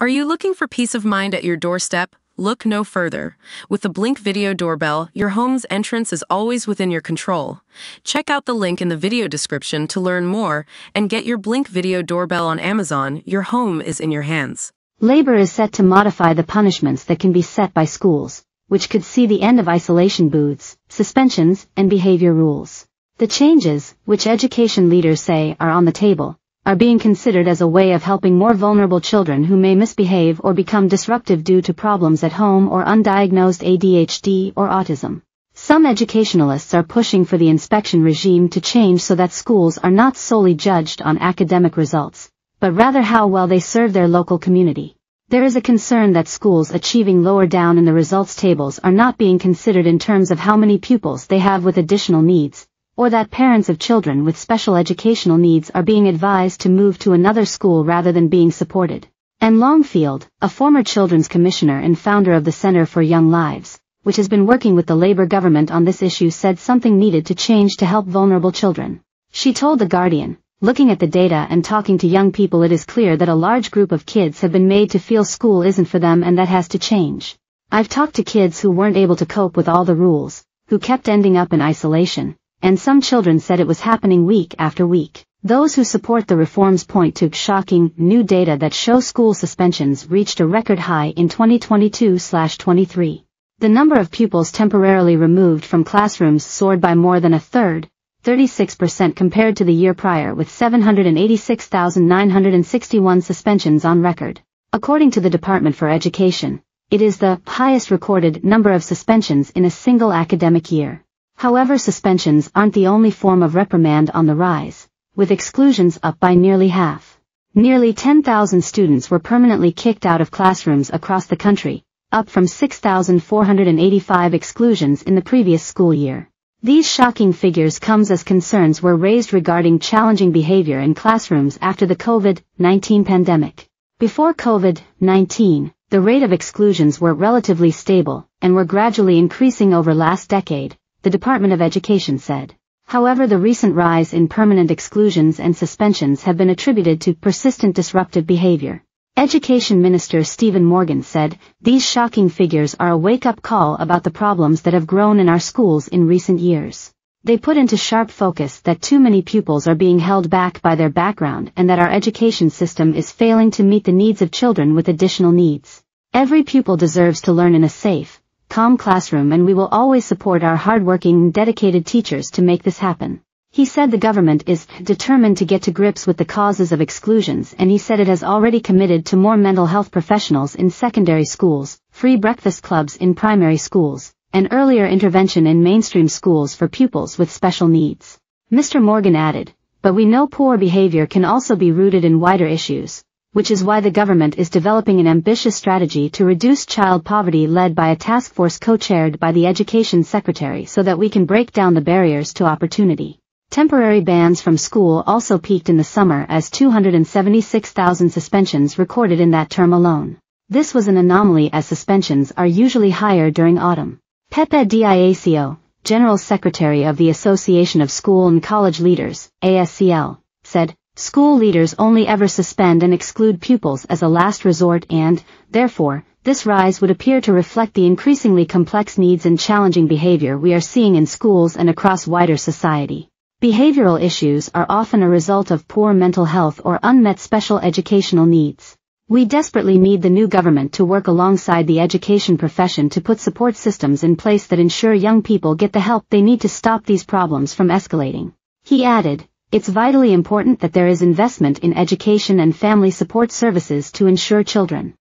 Are you looking for peace of mind at your doorstep? Look no further. With the Blink Video Doorbell, your home's entrance is always within your control. Check out the link in the video description to learn more and get your Blink Video Doorbell on Amazon. Your home is in your hands. Labor is set to modify the punishments that can be set by schools, which could see the end of isolation booths, suspensions, and behavior rules. The changes, which education leaders say are on the table, are being considered as a way of helping more vulnerable children who may misbehave or become disruptive due to problems at home or undiagnosed ADHD or autism. Some educationalists are pushing for the inspection regime to change so that schools are not solely judged on academic results, but rather how well they serve their local community. There is a concern that schools achieving lower down in the results tables are not being considered in terms of how many pupils they have with additional needs, or that parents of children with special educational needs are being advised to move to another school rather than being supported. Anne Longfield, a former children's commissioner and founder of the Center for Young Lives, which has been working with the Labour government on this issue, said something needed to change to help vulnerable children. She told The Guardian, "Looking at the data and talking to young people, it is clear that a large group of kids have been made to feel school isn't for them, and that has to change. I've talked to kids who weren't able to cope with all the rules, who kept ending up in isolation, and some children said it was happening week after week. Those who support the reforms point to shocking, new data that show school suspensions reached a record high in 2022/23. The number of pupils temporarily removed from classrooms soared by more than a third, 36% compared to the year prior, with 786,961 suspensions on record. According to the Department for Education, it is the highest recorded number of suspensions in a single academic year. However, suspensions aren't the only form of reprimand on the rise, with exclusions up by nearly half. Nearly 10,000 students were permanently kicked out of classrooms across the country, up from 6,485 exclusions in the previous school year. These shocking figures come as concerns were raised regarding challenging behavior in classrooms after the COVID-19 pandemic. Before COVID-19, the rate of exclusions were relatively stable and were gradually increasing over last decade, the Department of Education said. However, the recent rise in permanent exclusions and suspensions have been attributed to persistent disruptive behavior. Education Minister Stephen Morgan said, "These shocking figures are a wake-up call about the problems that have grown in our schools in recent years. They put into sharp focus that too many pupils are being held back by their background and that our education system is failing to meet the needs of children with additional needs. Every pupil deserves to learn in a safe, calm classroom, and we will always support our hardworking and dedicated teachers to make this happen." He said the government is determined to get to grips with the causes of exclusions, and he said it has already committed to more mental health professionals in secondary schools, free breakfast clubs in primary schools, and earlier intervention in mainstream schools for pupils with special needs. Mr. Morgan added, "But we know poor behavior can also be rooted in wider issues, which is why the government is developing an ambitious strategy to reduce child poverty led by a task force co-chaired by the Education Secretary so that we can break down the barriers to opportunity." Temporary bans from school also peaked in the summer as 276,000 suspensions recorded in that term alone. This was an anomaly as suspensions are usually higher during autumn. Pepe Diaco, General Secretary of the Association of School and College Leaders, ASCL, said, "School leaders only ever suspend and exclude pupils as a last resort and, therefore, this rise would appear to reflect the increasingly complex needs and challenging behavior we are seeing in schools and across wider society. Behavioral issues are often a result of poor mental health or unmet special educational needs. We desperately need the new government to work alongside the education profession to put support systems in place that ensure young people get the help they need to stop these problems from escalating." He added, "It's vitally important that there is investment in education and family support services to ensure children